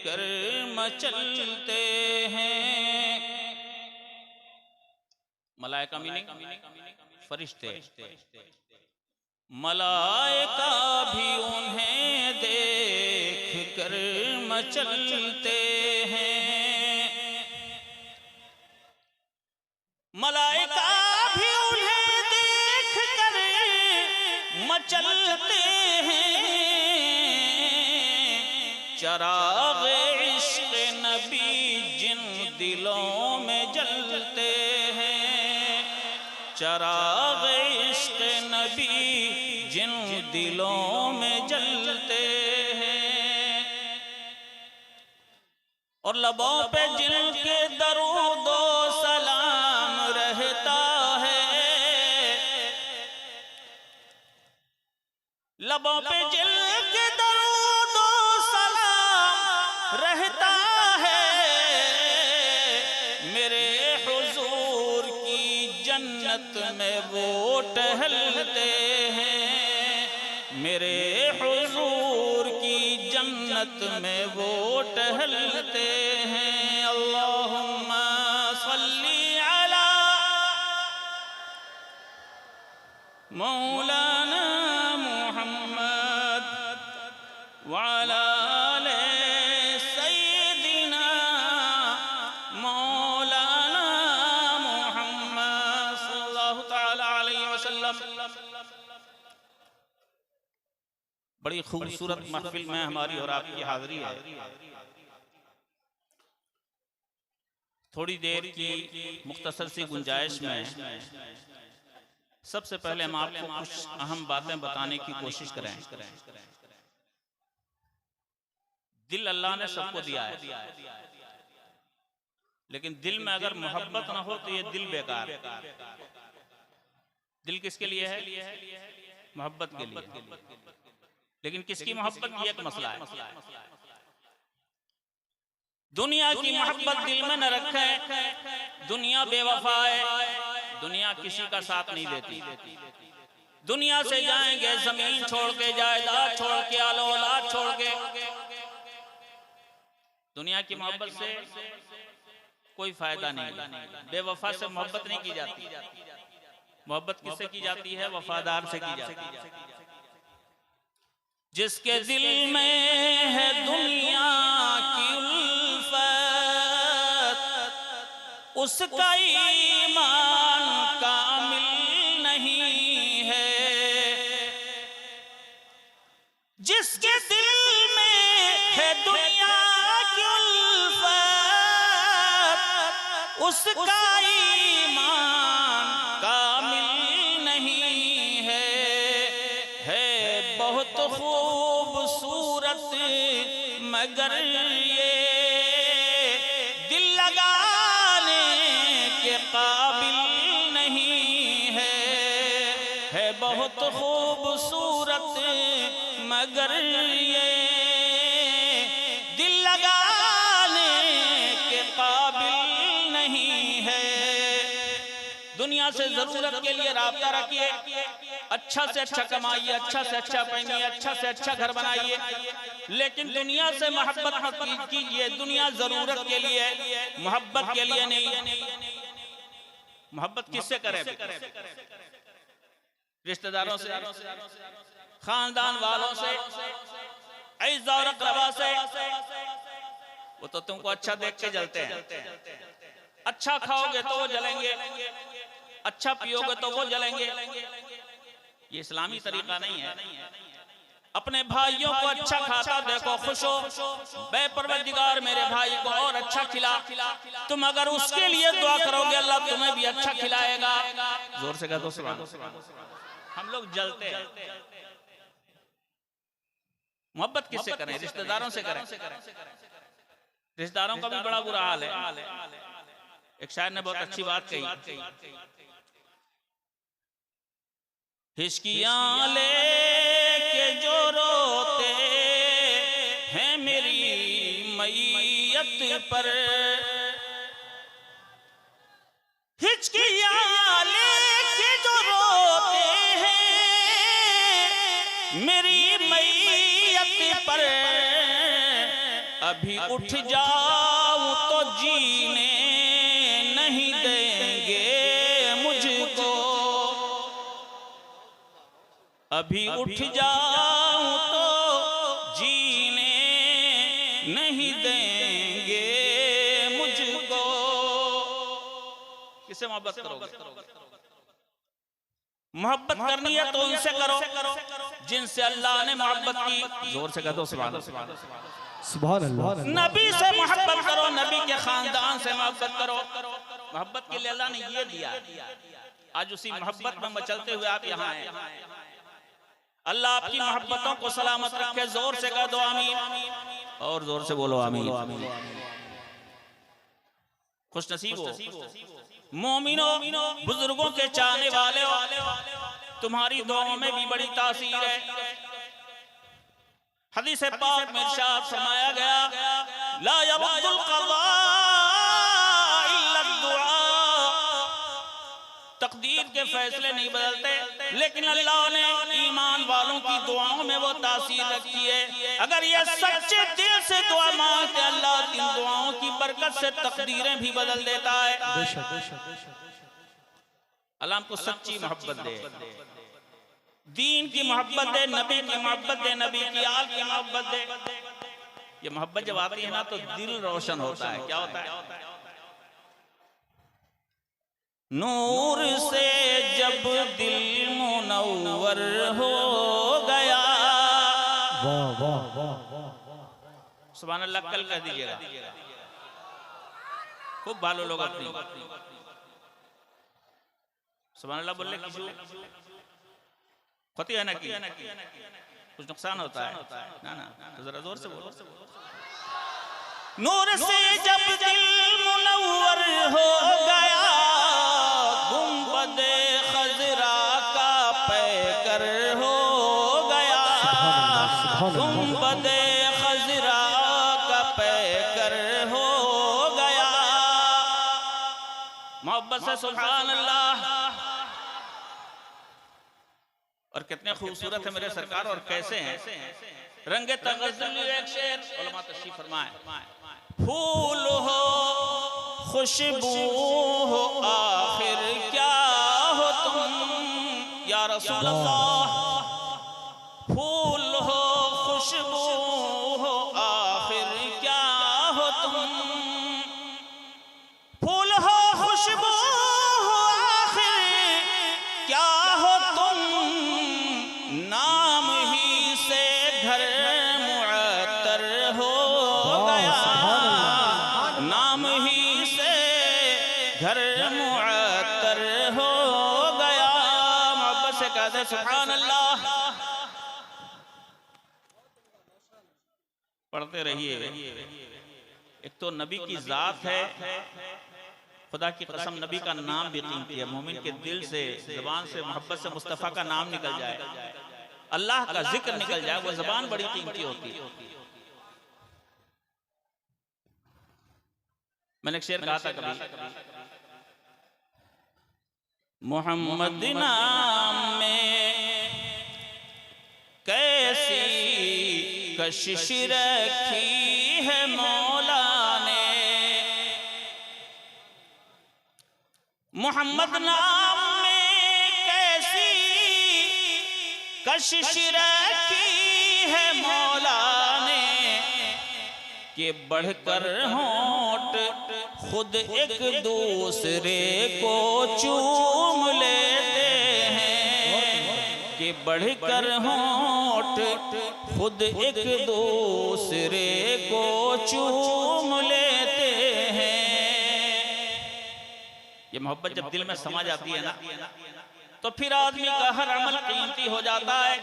कर मचलते हैं। मलाइका मीनिंग फरिश्ते, मलाइका भी उन्हें देख कर मचलते हैं। मलाइका भी उन्हें देख कर मचलते हैं। चराग़ इश्क़ नबी जिन दिलों में जलते हैं, चराग़ इश्क़ नबी जिन दिलों में जलते हैं। और लबों पे जिनके दरूदो सलाम रहता है, लबों पे जिनके दरूदो सलाम रहता है। मेरे हुजूर की जन्नत में वो टहलते हैं, मेरे हुजूर की जन्नत में वो टहलते हैं। अल्लाहुम्मा सल्ली अला मौलाना मुहम्मद व अला आले सय्यिदिना मौलाना मुहम्मद सल्लल्लाहु तआला अलैहि वसल्लम। बड़ी खूबसूरत महफिल में हमारी और आपकी हाजिरी है। थोड़ी देर की मुख्तसर सी गुंजाइश में सबसे पहले हम आपको कुछ अहम बातें बताने की कोशिश करें। दिल अल्लाह ने सबको दिया है, लेकिन दिल में अगर मोहब्बत ना हो तो ये दिल बेकार है। दिल किसके लिए है? मोहब्बत के लिए। लेकिन किसकी मोहब्बत की एक मसला है। दुनिया की मोहब्बत दिल में न रखें। दुनिया बेवफा है, दुनिया किसी का साथ नहीं देती। दुनिया से जाएंगे जमीन छोड़ के, जायदाद छोड़ के, आलो औलाद छोड़ के। दुनिया की मोहब्बत से कोई फायदा नहीं। बेवफा से मोहब्बत नहीं की जाती। मोहब्बत किससे की जाती है? वफादार से की जाती है। जिसके दिल में है दुनिया की उल्फत, उसका ईमान कामिल नहीं है। जिसके दिल में है दुनिया की उल्फत, उसका ईमान कामिल नहीं है। बहुत खूबसूरत मगर ये दिल लगाने के काबिल नहीं है। बहुत खूबसूरत मगर ये दिल लगाने के काबिल नहीं है। दुनिया से जरूरत के लिए राब्ता रखिए, अच्छा से अच्छा कमाइए, अच्छा से अच्छा पहनिए, अच्छा से अच्छा घर बनाइए, लेकिन दुनिया से मोहब्बत मत कीजिए। दुनिया जरूरत के लिए, मोहब्बत के लिए नहीं। मोहब्बत किससे करें? रिश्तेदारों से, खानदान वालों से, इज़्ज़ा और अक़रबा से। वो तो तुमको अच्छा देख के जलते हैं। अच्छा खाओगे तो वो जलेंगे, अच्छा पियोगे तो वो जलेंगे। ये इस्लामी तरीका नहीं है। अपने भाइयों को अच्छा खाता देखो, खुश हो। बेपरवरदिगार मेरे भाई को और अच्छा खिला। तुम अगर उसके लिए दुआ करोगे, अल्लाह तुम्हें भी अच्छा खिलाएगा। जोर से कह दो सुभान अल्लाह। हम लोग जलते हैं। मोहब्बत किससे करें? रिश्तेदारों से करें। रिश्तेदारों का भी बड़ा बुरा हाल है। एक शायर ने बहुत अच्छी बात कही, हिचकियां लेके जो रोते हैं मेरी मैयत पर, हिचकियां लेके जो रोते हैं मेरी मैयत पर, अभी उठ जाऊं तो जीने नहीं देंगे मुझको, अभी उठ जाऊं तो जीने नहीं देंगे मुझको। किससे मोहब्बत करोगे? मोहब्बत करनी है तो उनसे करो जिनसे अल्लाह ने मोहब्बत की। जोर से कह दो सुभान अल्लाह। नबी से मोहब्बत करो, नबी के खानदान से मोहब्बत करो। मोहब्बत के लिए अल्लाह ने ये दिया। आज उसी मोहब्बत में मचलते हुए आप यहाँ हैं। अल्लाह आपकी मोहब्बतों को सलामत रखे। जोर से कह दो आमीन, और जोर से बोलो आमीन। खुश नसीब हो मोमिनो, बुजुर्गों के चाहने वाले हो, तुम्हारी दुआओं में भी बड़ी तासीर है। हदीस पाक में इरशाद फरमाया गया, ला यरुद्दुल क़ज़ा इल्ला दुआ। तकदीर के फैसले नहीं बदलते, लेकिन अल्लाह ने ईमान वालों की दुआओं में वो तासीर रखी है। अगर ये सच्चे दिल से दुआ मांगते, अल्लाह इन दुआओं की बरकत से तकदीरें भी बदल देता है। अल्लाह हमको सच्ची मोहब्बत दे, दीन की मोहब्बत दे, नबी की मोहब्बत दे, नबी की आल की मोहब्बत दे। ये मोहब्बत जब आती है ना तो दिल रोशन होता है। क्या होता है? नूर से जब दिल मुनव्वर हो गया। वाह वाह वाह, सुभान अल्लाह। कल कह दीजिएगा, खूब भालो लोग अपनी सुभान अल्लाह बोलने की होती है ना कि कुछ नुकसान होता है ना, तो जरा जोर से बोलो। नूर से जब दिल मुनव्वर हो गया, गुंबदे खजरा का पैकर हो गया, गुंबदे खजरा का पैकर हो गया। मोहब्बत से सुभान अल्लाह। और कितने खूबसूरत है मेरे सरकार, और कैसे हैं रंगे तगज़्ज़ुल। एक शेर उलमा तशरीफ फरमाए, फूल हो खुशबू हो आखिर क्या हो तुम या रसूल अल्लाह। फूल हो खुशबू हो आखिर क्या हो तुम, फूल हो खुशबू हो आखिर क्या हो तुम, नाम ही से घर मुअत्तर हो गया, नाम ही से घर मुअत्तर हो गया। मोहब्बत से कह दे सुभान अल्लाह। पढ़ते रहिए। एक तो नबी की जात है, खुदा की कसम नबी का नाम भी कीमती है। मोमिन के दिल से, ज़बान से, मोहब्बत से मुस्तफ़ा का नाम निकल जाए, अल्लाह का जिक्र निकल जाए, वो ज़बान बड़ी कीमती होती है। मैंने एक शेर कहा था कभी, मोहम्मद नाम में कैसी कशिश रखी है मौला ने, मोहम्मद नाम में कैसी कशिश रखी है मौला ने, कि बढ़कर होंठ खुद एक दूसरे को चूम लेते हैं, कि बढ़कर होंठ खुद एक दूसरे को चूम लेते हैं। ये मोहब्बत जब दिल में समा जाती है ना, तो फिर आदमी का हर अमल कीमती हो जाता है।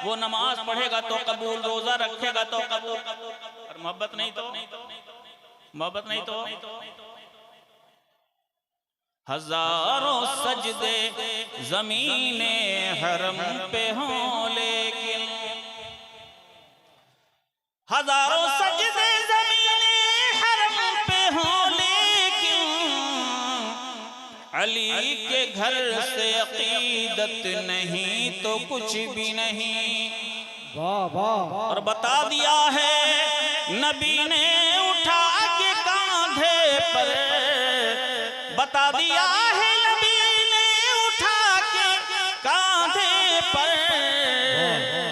वो नमाज पढ़ेगा तो कबूल, रोजा रखेगा तो कबूल, और मोहब्बत नहीं तो मोहब्बत नहीं तो हजारों सजदे ज़मीने हरम पे हों, लेकिन हजारों सजदे ज़मीने हरम पे हों, लेकिन अली के घर से अकीदत नहीं तो कुछ भी नहीं। वाह वाह। और बता दिया है नबी ने उठा के कांधे पर, बता दिया है नबी ने उठा के कांधे पर,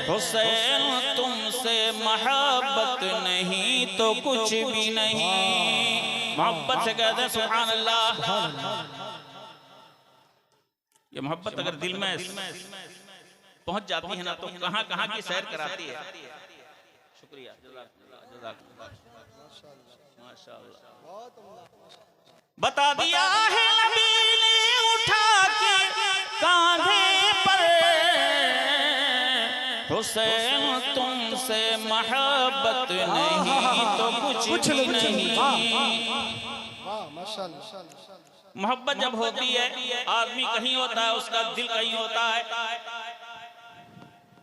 हुसैन तुमसे मोहब्बत नहीं तो कुछ भी नहीं। मोहब्बत से कहते सुभान अल्लाह। ये मोहब्बत अगर दिल में पहुंच जाती है ना तो कहां कहां की सैर कराती है। शुक्रिया, माशाअल्लाह। बता दिया है नबी ने उठा के कांधे पर, हुसैन तुमसे मोहब्बत नहीं तो कुछ भी नहीं। मोहब्बत जब होती है, आदमी कहीं होता है, उसका दिल कहीं होता है।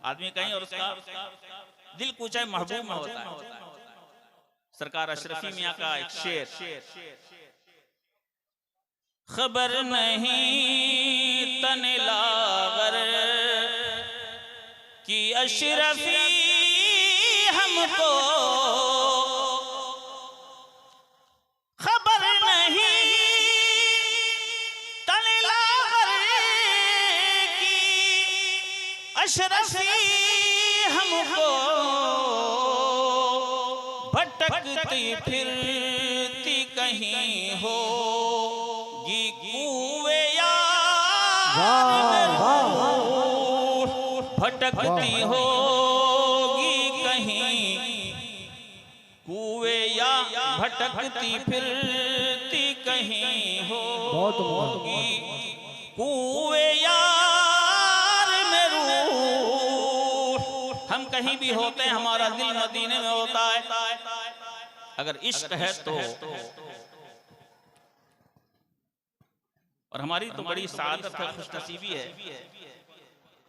आदमी कहीं और उसका दिल कुछ है, महबूब में होता है। सरकार अशरफी मियां का एक शेर, खबर नहीं तने लागर कि अशरफी हमको, खबर नहीं तने लागर की अशरफी हमको, भटकती फिरती कहीं होगी कुए यार, भटकती होगी कहीं कुए या, भटकती फिरती कहीं होगी कुए यार में रूह। हम कहीं भी होते हैं, हमारा दिल मदीने में होता है। अगर इश्क है तो, और हमारी तो बड़ी सादत है, खुशनसीबी है,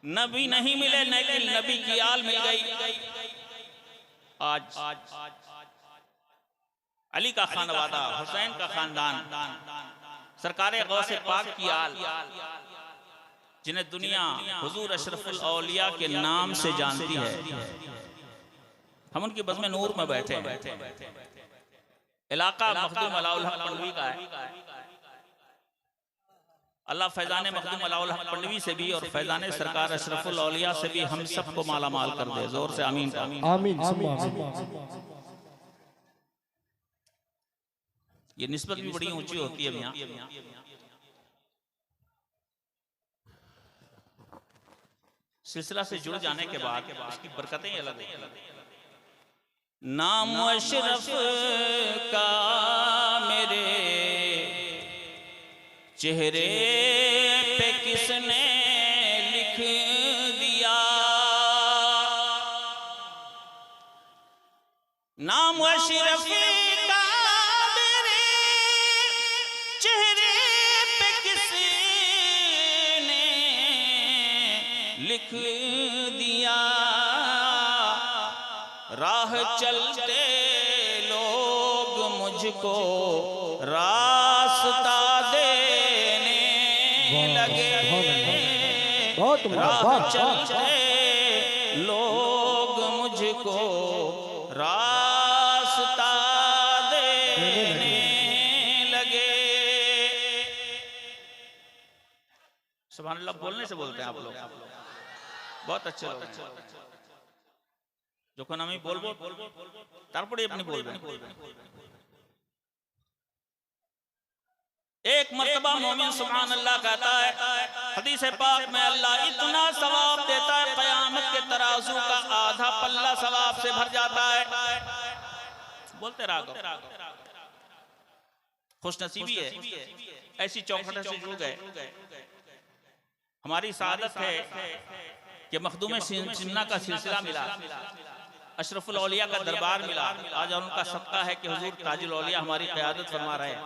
नबी नहीं मिले लेकिन नबी की आल मिल गई। आज अली का खानवादा, हुसैन का खानदान, सरकारे गौसे पाक की आल, जिन्हें दुनिया हुजूर अशरफुल औलिया के नाम से जानती है, हम उनकी बज़्म नूर में बैठे हैं। इलाका मखदूम अलाउल हक पंडवी का है। अल्लाह फैजान मखदूम अलाउल हक पंडवी से भी और फैजान सरकार अशरफुल औलिया से भी हम सबको माला माल कर दे। जोर से आमीन आमीन। ये निस्बत भी बड़ी ऊंची होती है यहाँ। सिलसिला से जुड़ जाने के बाद उसकी बरकतें अलग हैं। नाम अशरफ का मेरे चेहरे पे किसने लिख दिया, नाम अशरफ का मेरे चेहरे पे किसने लिख दिया, राह चलते लोग मुझको रास्ता देने लगे, राह चलते लोग मुझको रास्ता देने लगे। सुभान अल्लाह बोलने से बोलते हैं आप लोग, बहुत अच्छे लोग। যখন আমি বলবো তারপরে আপনি বলবেন। एक मर्तबा मोमिन सुभान अल्लाह कहता है, हदीस पाक में अल्लाह इतना सवाब देता है, क़यामत के तराजू का आधा पल्ला सवाब से भर जाता है। बोलते रहो, खुशनसीबी है, ऐसी चौखट से जुड़ गए। हमारी सादत है कि मखदूम सिन्ना का सिलसिला मिला, अशरफुल औलिया का दरबार मिला। आज उनका सबका है कि हुजूर ताजुल औलिया हमारी क़यादत फरमा रहे हैं।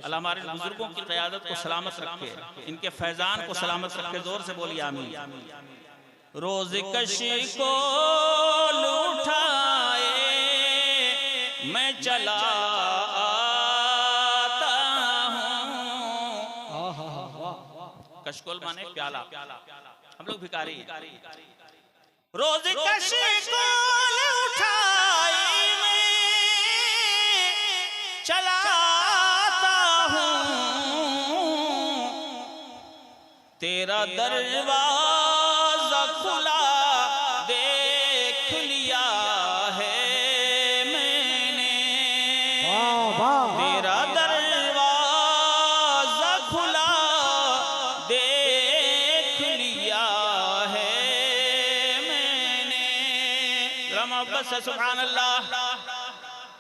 अल्लाह हमारे बुजुर्गों की क़यादत को सलामत रखे, इनके फैजान को सलामत रखे। जोर से बोलिए आमीन। रोज़ कशी को लुटाए मैं चला आता हूँ। कशकोल माने प्याला, हम लोग भिखारी हैं। रोज कशी को उठाई मैं चलाता हूँ, तेरा दरवाजा खुला देख लिया है मैंने, तेरा दरवाजा खुला देख लिया है मैंने। मोहब्बत से सुभान अल्लाह।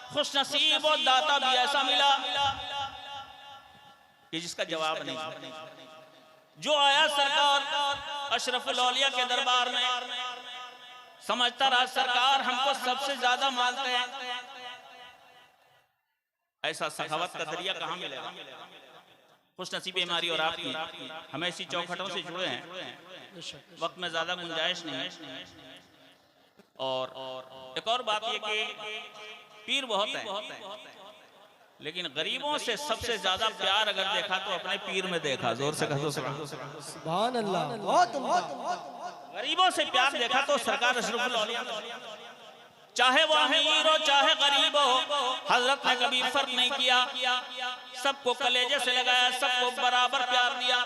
खुश नसीब और दाता भी ऐसा मिला कि जिसका जवाब नहीं। जो आया सरकार अशरफुल औलिया के दरबार में, समझता रहा सरकार हमको सबसे ज्यादा मानते हैं। ऐसा सखावत का दरिया कहाँ मिलेगा? खुश नसीबी हमारी और आपकी, हम ऐसी चौखटों से जुड़े हैं, वक्त में ज्यादा गुंजाइश नहीं है। और एक और बात ये कि पीर बहुत है, लेकिन गरीबों से सबसे ज्यादा प्यार अगर देखा तो अपने पीर में देखा। जोर से कहो सुभान अल्लाह। गरीबों से प्यार देखा तो सरकार अशरफुल औलिया, चाहे वो अमीर हो चाहे गरीब हो, हजरत ने कभी फर्क नहीं किया, सबको कलेजे से लगाया, सबको बराबर प्यार दिया।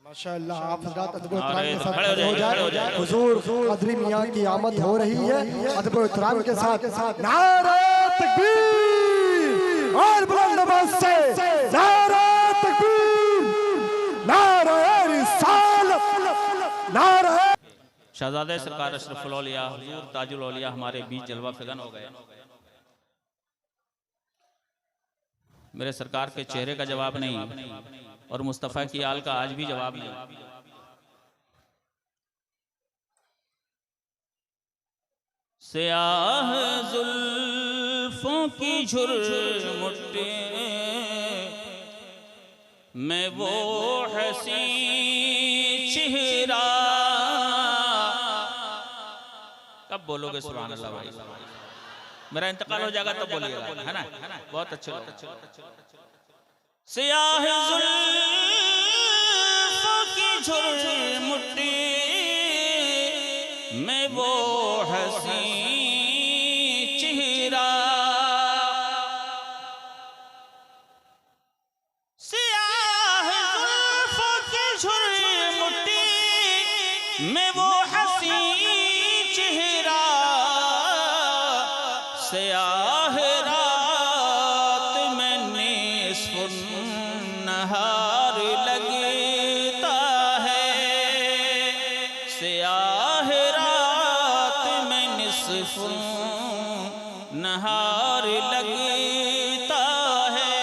माशाअल्लाह। आप हज़रात अदब एहतराम के साथ खड़े हो जाए। हुजूर क़ादरी मियां की आमद हो रही है। अदब एहतराम के साथ नारे तकबीर और बुलंद आवाज से नारे तकबीर, नारे रिसालत, नारे। शहजादे सरकार अशरफुल औलिया हुजूर ताजुल औलिया हमारे बीच जलवा फिगन हो गए। मेरे सरकार के चेहरे का जवाब नहीं और मुस्तफ़ा की आल का आज भी जवाब नहीं। स्याह जुल्फों की झुरमुट्टी में वो हसी चेहरा। कब बोलोगे सुभान अल्लाह भाई? मेरा इंतकाल हो जाएगा तब बोलिएगा, है ना? बहुत अच्छे। स्याह जुल्फों की झुरमुट्टी में वो हसी चेहरा, स्याह जुल्फों की झुरमुट्टी में वो हसी चेहरा, स्याह रात में निस्फ़ नहार लगता है, स्याह रात में निस्फ़ नहार लगता है।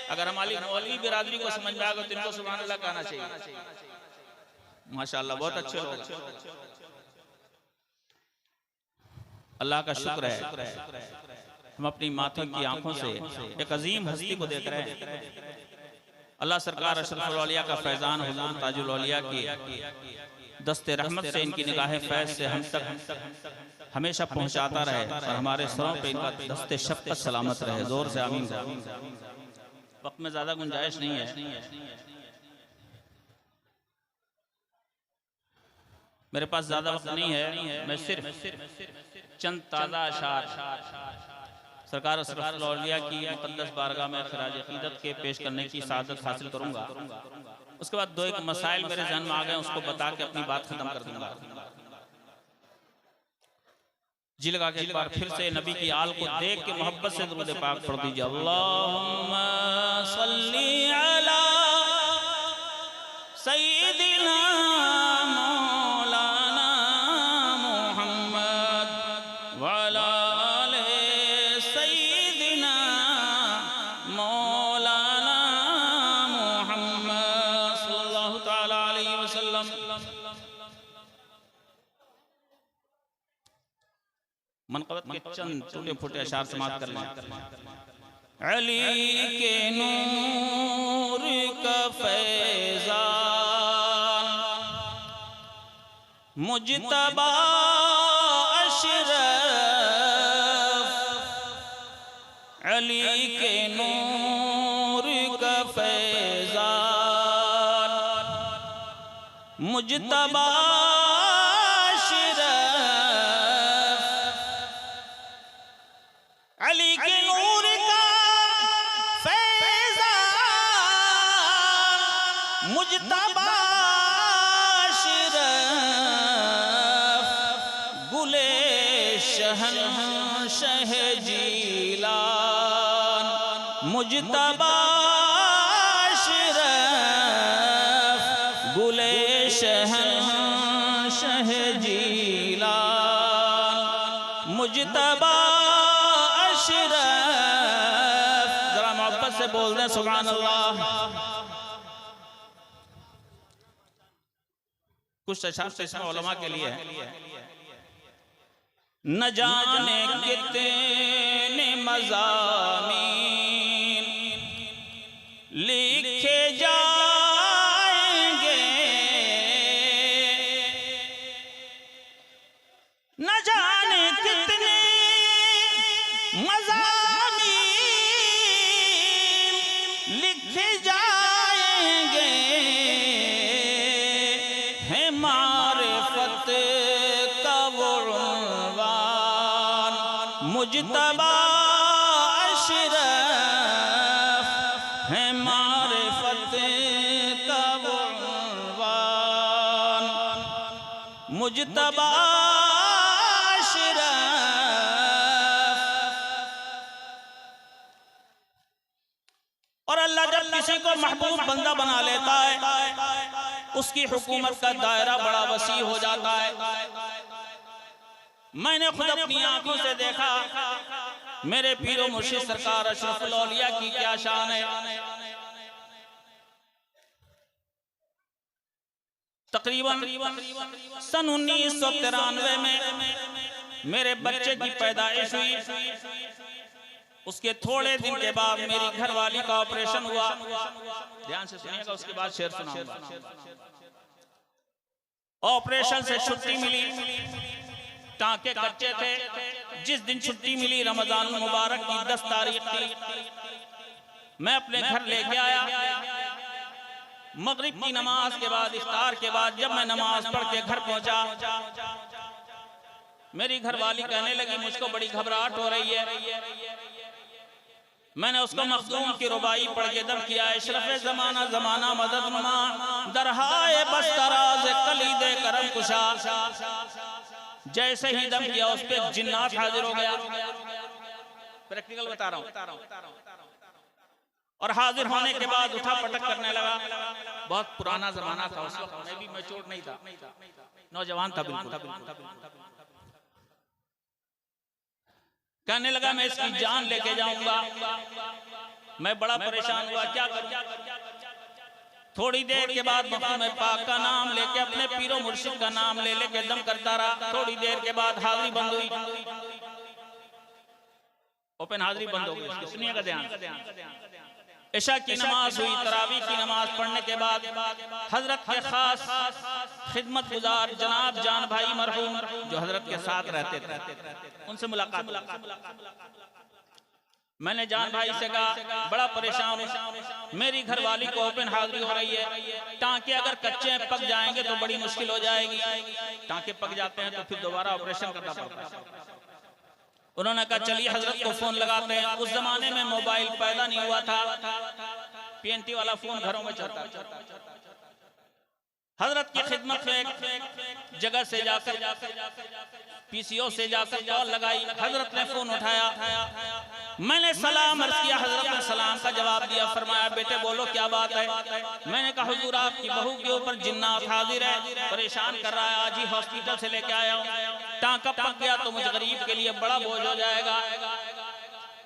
अगर हमारी मौलवी बिरादरी को समझ में आएगा तो इनको सुभान अल्लाह कहना चाहिए। माशाअल्लाह बहुत अच्छे लोग। अल्लाह का शुक्र है हम अपनी माथे की आंखों से एक अजीम हस्ती को देख रहे हैं। अल्लाह सरकार अशरफुल औलिया का फैजान हुजूर ताजुल औलिया की दस्ते रहमत से, इनकी निगाह फैज से हम तक हमेशा पहुंचाता रहे और हमारे सरों पे इनका दस्ते शफ़क़त सलामत रहे। जोर से आमीन। वक्त में ज्यादा गुंजाइश नहीं है। मेरे पास ज्यादा वक्त नहीं है। मैं सिर्फ चंद ताज़ा अशार सरकार अशरफुल औलिया की मुक़द्दस बारगाह में ख़िराज अक़ीदत के पेश करने की सआदत हासिल करूंगा। उसके बाद दो एक मसाइल मेरे ज़हन में आ गए, उसको बता के अपनी बात ख़त्म कर दूंगा। जी लगा के एक बार फिर से नबी की आल को देख के मोहब्बत से दुरूद पाक पढ़ दीजिए। अल्लाहुम्मा सल्ली अला सय्यिदिना मौलाना मुहम्मद व अला आले सय्यिदिना मौलाना मुहम्मद सल्लल्लाहु तआला अलैहि वसल्लम। मनक़बत के चंद टूटे फूटे अशार समाप्त कर लें। अली के नूर का फैज़ान मुज्तबा अशरफ, अली के नूर का फैज़ान मुज्तबा गुले शहंशाह जीलान मुजतबा अशरफ गुले शहंशाह जीलान मुजतबा अशरफ। जरा मोहब्बत से बोल दें सुभान अल्लाह। कुछ अशार इसमें उलमा के लिए है। न जाने कितने मज़ामीन लिखे जाएंगे, न जाने कितने मज़ामीन लिखे जाएंगे, है मारिफत का वो उन्वान मुजतबा अशरफ, है मारिफत का वो उन्वान मुजतबा अशरफ। और अल्लाह जब किसी को महबूब बंदा बना लेता है, उसकी हुकूमत का दायरा बड़ा वसी हो जाता है। मैंने खुद अपनी आंखों से देखा, मेरे पीरो मुर्शिद सरकार अशरफुल औलिया की क्या शान है। तकरीबन सन 1993 में मेरे बच्चे की पैदाइश हुई। उसके थोड़े दिन के बाद मेरी घरवाली का ऑपरेशन हुआ। ध्यान से सुनिएगा, उसके बाद शेर सुनाऊंगा। ऑपरेशन से छुट्टी मिली, टांके कच्चे थे। जिस दिन छुट्टी मिली रमजान मुबारक की 10 तारीख थी। मैं अपने घर लेके आया। मगरिब की नमाज के बाद, इफ्तार के बाद जब मैं नमाज पढ़ के घर पहुंचा, मेरी घरवाली कहने लगी मुझको बड़ी घबराहट हो रही है। मैंने उसको मखदूम की रुबाई पढ़ के दम किया। इशरफ़े ज़माना ज़माना मदद नुमा दरहाए बस तराज कलीदे करम कुशा। जैसे ही दम किया उस पे जिन्नात हाजिर हो गया। प्रैक्टिकल बता रहा हूँ। और हाजिर होने के बाद उठा पटक करने लगा। बहुत पुराना जमाना था उस वक्त, मैं भी मैच्योर नहीं था, नौजवान था बिल्कुल। कहने लगा मैं इसकी जान लेके जाऊंगा। मैं बड़ा परेशान हुआ, क्या करूं। थोड़ी देर के बाद मखदूम पाक का नाम लेके, अपने पीरो मुर्शिद का नाम ले लेके दम करता रहा। थोड़ी देर के बाद हाजिरी बंद हुई, ओपन हाजिरी बंद हो गई। सुनिएगा ध्यान। इशा की नमाज हुई, तरावी की नमाज पढ़ने के बाद हजरत के खास खिदमत गुजार जनाब जान भाई मरहूम जो हजरत के साथ रहते थे, उनसे मुलाकात। मैंने जान भाई से कहा बड़ा परेशान हूं, मेरी घरवाली को ओपन हाजिरी हो रही है। टांके अगर कच्चे पक जाएंगे तो बड़ी मुश्किल हो जाएगी। टांके पक जाते हैं तो फिर दोबारा ऑपरेशन करना पड़ता है। उन्होंने कहा चलिए हजरत को फोन लगाते हैं। उस जमाने में मोबाइल पैदा नहीं हुआ था, PNT वाला फोन घरों में चलता। हजरत की खिदमत में एक जगह से जाकर PCO से जाकर कॉल लगाई। हजरत ने फोन उठाया, मैंने सलाम अर्ज किया। हजरत ने सलाम का जवाब दिया। फरमाया बेटे बोलो क्या बात है। मैंने कहा हुजूर आपकी बहू के ऊपर जिन्नात हाजिर है, परेशान कर रहा है, आज ही हॉस्पिटल से लेके आया हूँ। टांका पक गया तो मुझे गरीब के लिए बड़ा बोझ हो जाएगा।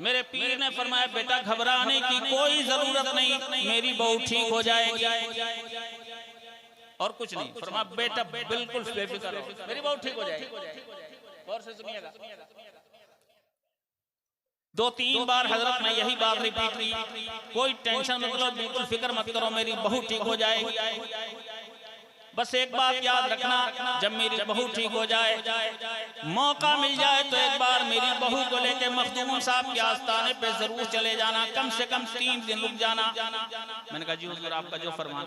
मेरे पीर ने फरमाया बेटा घबराने की कोई जरूरत नहीं, मेरी बहू ठीक हो जाएगी और कुछ नहीं। फरमाया बेटा बिल्कुल बेफिक्र रहो, मेरी बहू ठीक हो जाएगी। और से सुनिएगा, 2-3 बार हजरत ने यही बात रिपीट की। कोई टेंशन मत लो, बिल्कुल फिक्र मत करो, मेरी बहू ठीक हो जाएगी। बस एक बात याद रखना, जब मेरी बहू ठीक हो जाए, मौका मिल जाए तो एक बार मेरी बहू को लेके मखदूम साहब के आस्थाने पे जरूर चले जाना, कम से कम 3 दिन रुक जाना। मैंने कहा जी हुजूर आपका जो फरमान।